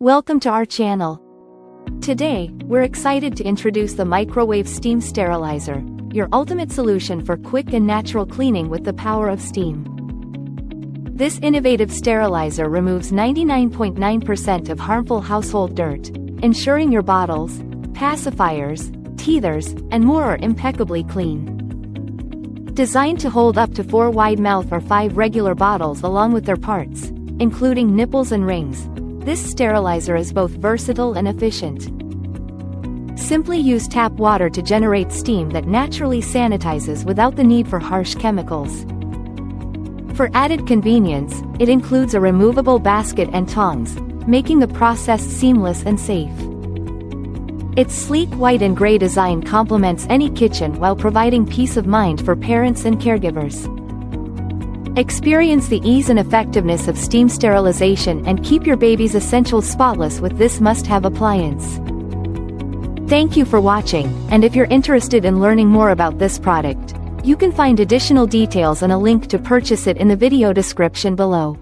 Welcome to our channel. Today, we're excited to introduce the Microwave Steam Sterilizer, your ultimate solution for quick and natural cleaning with the power of steam. This innovative sterilizer removes 99.9% of harmful household dirt, ensuring your bottles, pacifiers, teethers, and more are impeccably clean. Designed to hold up to 4 wide mouth or 5 regular bottles along with their parts, including nipples and rings, this sterilizer is both versatile and efficient. Simply use tap water to generate steam that naturally sanitizes without the need for harsh chemicals. For added convenience, it includes a removable basket and tongs, making the process seamless and safe. Its sleek white and gray design complements any kitchen while providing peace of mind for parents and caregivers. Experience the ease and effectiveness of steam sterilization and keep your baby's essentials spotless with this must-have appliance. Thank you for watching, and if you're interested in learning more about this product, you can find additional details and a link to purchase it in the video description below.